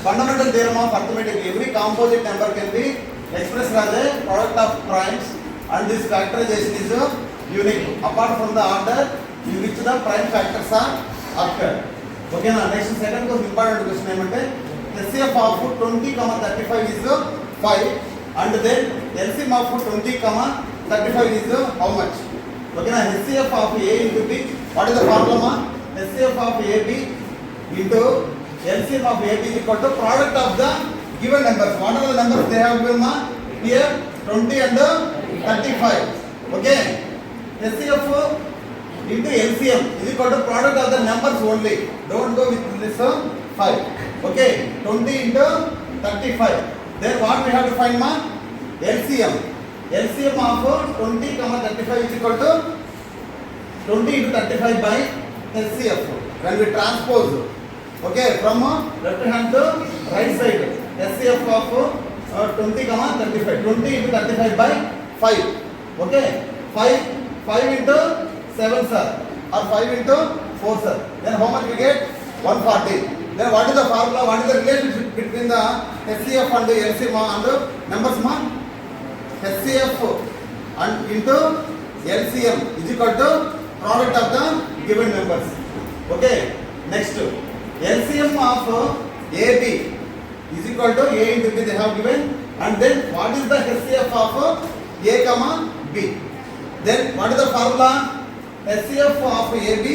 fundamental theorem of arithmetic. Every composite number can be expressed as a product of primes, and this factorization is unique apart from the order in which the prime factors are occurred. Okay na? Next second question, important question ఏమంటే HCF of 20, 35 is 5, and then LCM of 20, 35 is how much? Okay na? HCF of A into B. What is the formula? HCF of AB into LCM of AB is equal to product of the given numbers. What are the numbers they have given? Here 20 and 35. Okay. HCF into LCM is equal to product of the numbers only. Don't go with this 5. Okay. 20 into 35. Then what we have to find? LCM. LCM of 20, 35 is equal to 20 into 35 by HCF. When we transpose, okay, from left hand to right side, HCF of 20, 35. 20 into 35 by 5. Okay, 5 into 7, sir, or 5 into 4, sir. Then how much we get? 140. Then what is the formula? What is the relationship between the HCF and the LCM and the numbers? HCF and into LCM is equal to product of the given numbers. Okay. Next, LCM of AB is equal to A into B they have given, and then what is the HCF of A comma B? Then what is the formula? HCF of AB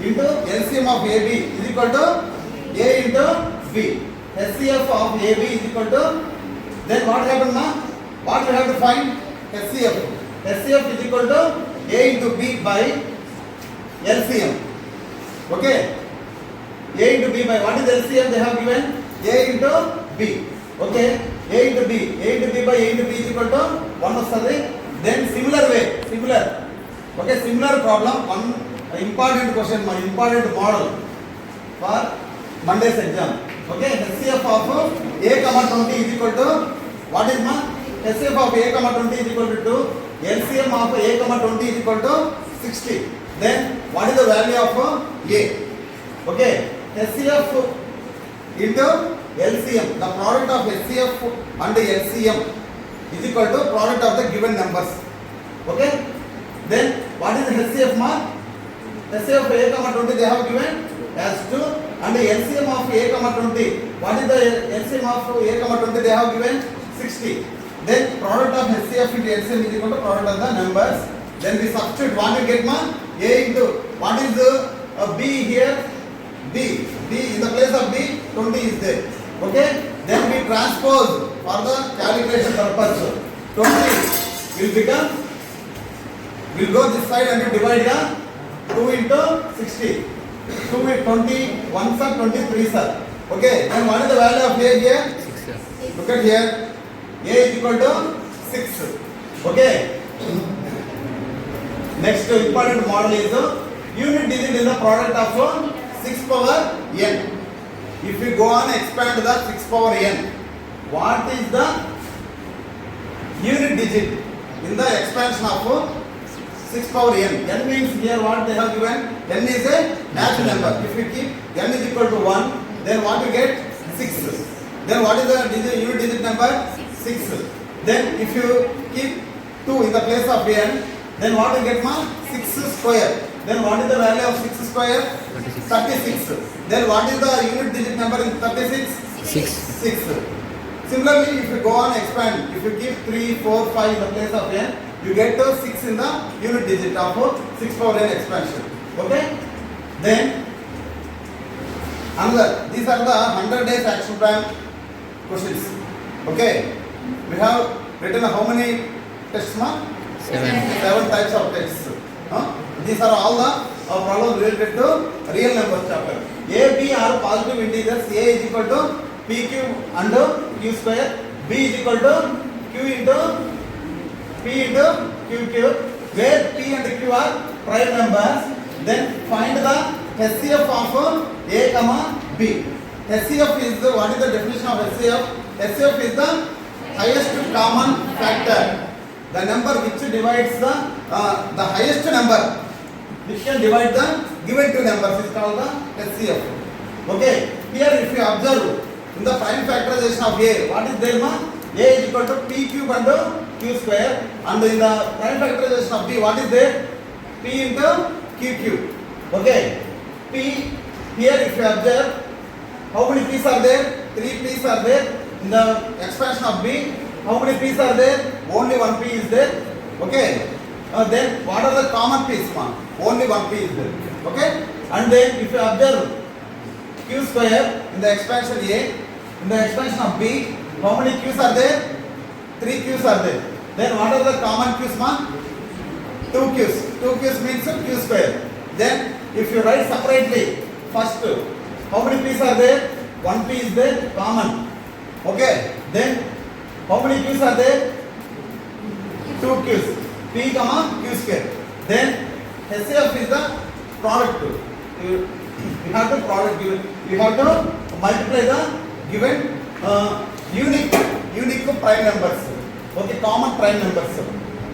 into LCM of AB is equal to A into B. HCF of AB is equal to, then what happened now? What we have to find? HCF. HCF is equal to A into B by LCM. Okay. A into B by what is LCM they have given? A into B. Okay. A into B. A into B by A into B is equal to 1 vastadi. Then similar way. Similar. Okay. Similar problem. One important question. My important model for Monday's exam. Okay. HCF of A comma 20 is equal to what is my HCF of A comma 20 is equal to 2. LCM of A comma 20 is equal to 60. Then what is the value of A? Okay. HCF into LCM, the product of HCF and LCM is equal to product of the given numbers. Okay. Then what is the HCF mark? HCF of A comma 20 they have given as 2, and the LCM of A comma 20. What is the LCM of A comma 20 they have given? 60. Then product of HCF into LCM is equal to product of the numbers. Then we substitute what we get? A into what is the B here? B in the place of B, 20 is there. Okay. Then we transpose for the calculation purpose. 20 will become, will go this side and divide the 2 into 60. 2 with 20, 1 sir, 23 sir. Okay. Then what is the value of A here? 6. Look at here. A is equal to 6. Okay. Next important model is unit digit in the product of 6 power n. If we go on expand the 6 power n, what is the unit digit in the expansion of 6 power n? N means here what they have given? N is a natural number. If we keep n is equal to 1, then what we get? 6. Then what is the unit digit number? 6. Then if you keep 2 in the place of n, then what we get? 6 square. Then what is the value of 6 square? 36. Then what is the unit digit number in 36? 6. Similarly, if you go on expand, if you keep 3, 4, 5 in the place of n, you get to 6 in the unit digit of 6 power n expansion. Okay. Then another, these are the 100 days action plan questions. Okay. We have written how many tests? 7 types of tests. These are all the problems related to real numbers chapter. A, B are positive integers. A is equal to PQ and Q square. B is equal to Q into P into QQ. Where P and Q are prime numbers. Then find the HCF of A comma B. HCF is the, what is the definition of HCF? HCF is the highest common factor. The number which divides the highest number which can divide the given two numbers is called the HCF. Okay. Here if you observe in the prime factorization of A. What is there ma? A is equal to P cube and Q square, and in the prime factorization of B, what is there? P into Q cube. Okay. P here if you observe, how many P's are there? 3 P's are there. In the expansion of B, how many P's are there? Only one P is there. Okay. Then what are the common P's ma? Only one P is there. Okay. And then if you observe Q square in the expansion A, in the expansion of B, how many Q's are there? 3 Q's are there. Then what are the common Q's ma? 2 Q's. 2 Q's means Q square. Then if you write separately, first how many P's are there? 1 P is there, common. Okay. Then how many Q's are there? 2 Q's. P comma Q square. Then HCF is the product. You have to product given. You have to multiply the given unique prime numbers. Okay, common prime numbers.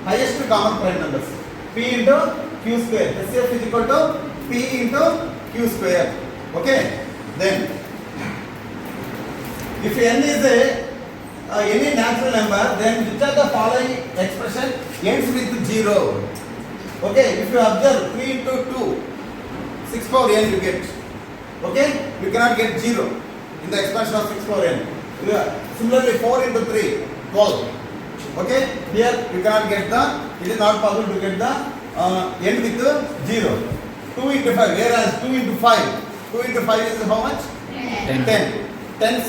Highest common prime numbers. P into Q square. HCF is equal to P into Q square. Okay. Then if n is any natural number, then which of the following expression ends with 0? Okay, if you observe 3 into 2, 6 power n you get. Okay, you cannot get 0 in the expansion of 6 power n. Similarly 4 into 3, 12. Okay, here you cannot get the, it is not possible to get the n with 0. 2 into 5, whereas 2 into 5 is how much? 10. 10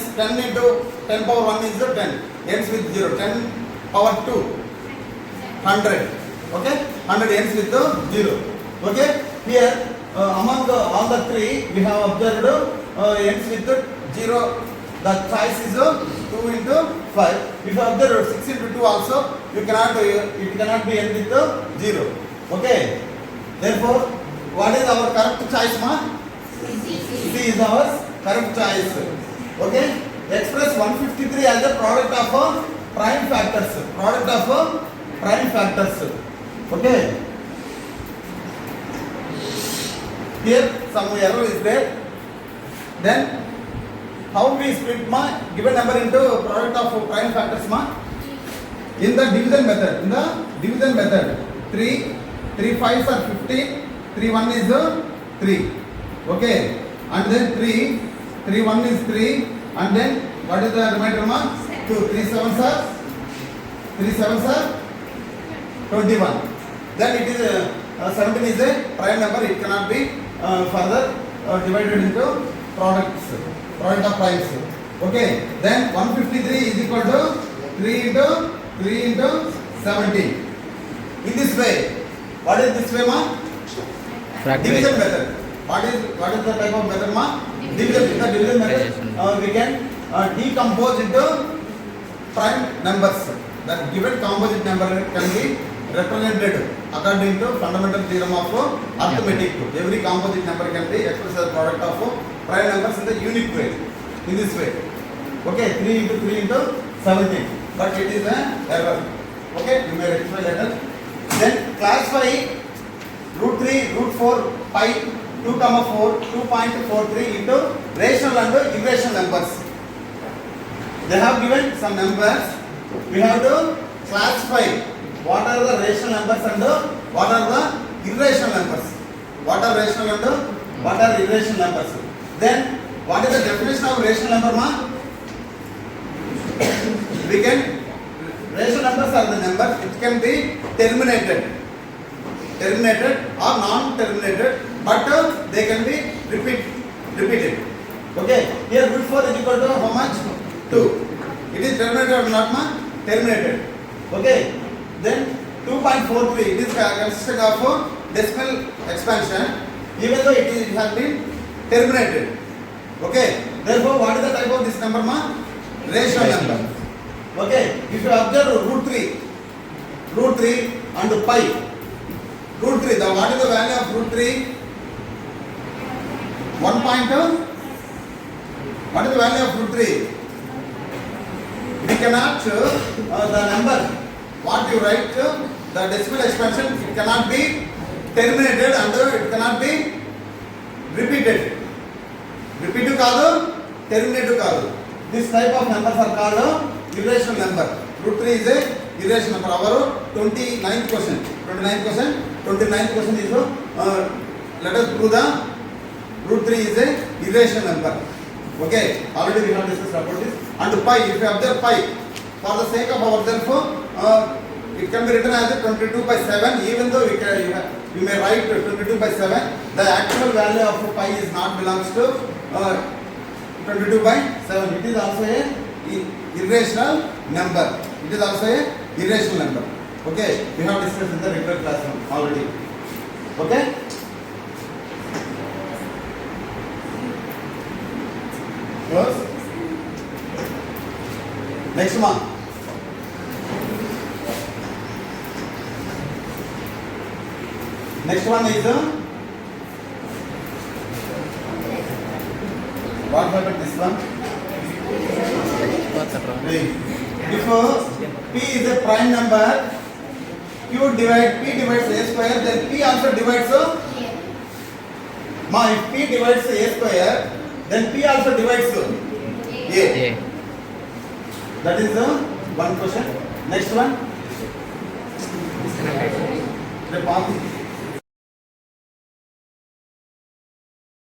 into 10 power 1 is 10. Ends with 0. 10 power 2, 100. Okay, 100 ends with 0. Okay, here among all the three we have observed ends with 0. The choice is 2 into 5. If you observe 6 into 2 also, it cannot be end with 0. Okay, therefore what is our correct choice ma? C is our correct choice. Okay, express 153 as a product of prime factors. Product of prime factors. Okay, here some error is there. Then how we split ma given number into product of prime factors ma? In the division method. 3 5s are 15. 3 1 is 3. Okay, and then 3 1 is 3, and then what is the remainder ma? 2. 3 7s are 21. Then it is 17 is a prime number. It cannot be further divided into product of primes. Okay, then 153 is equal to 3 into 17. In this way, what is this way ma? Division method. What is the type of method ma? Division. In the division method we can decompose into prime numbers. That given composite number can be represented according to fundamental theorem of arithmetic. Every composite number can be expressed as product of prime numbers in the unique way. In this way. Okay, 3 into 17. But it is an error. Okay, you may rectify later. Then classify root 3, root 4, pi 2, 4, 2.43 into rational and irrational numbers. They have given some numbers. We have to classify what are the rational numbers and what are the irrational numbers. What are rational and what are irrational numbers. Then what is the definition of rational number ma? We can, rational numbers are the numbers which can be terminated or non-terminated, but they can be repeated. Okay, here root 4 is equal to how much? 2. It is terminated or not ma? Terminated. Okay, then 2.43, it is consisting of decimal expansion, even though it has been terminated. Okay, therefore what is the type of this number ma? Rational number. Okay, if you observe root 3 and pi. Root 3, what is the value of root 3? 1.2. What is the value of root 3? We cannot, the number, what you write, the decimal expansion, it cannot be terminated and it cannot be repeated. Repeated కాదు, terminated కాదు. This type of numbers are called irrational number. Root 3 is a irrational number. Our 29th question. 29th question is let us prove the root 3 is a irrational number. Okay, already we have discussed about this. And pi, if you observe pi, for the sake of ourselves, it can be written as 22 by 7, even though you may write 22 by 7. The actual value of pi is not belongs to 22 by 7. It is also a irrational number. It is also a irrational number. Okay, we have discussed in the regular classroom already. Okay. Close. Next one. Next one is what happened this one? If P is a prime number, P divides A square, then P also divides if P divides A square, then P also divides A. That is one question. Next one. The path.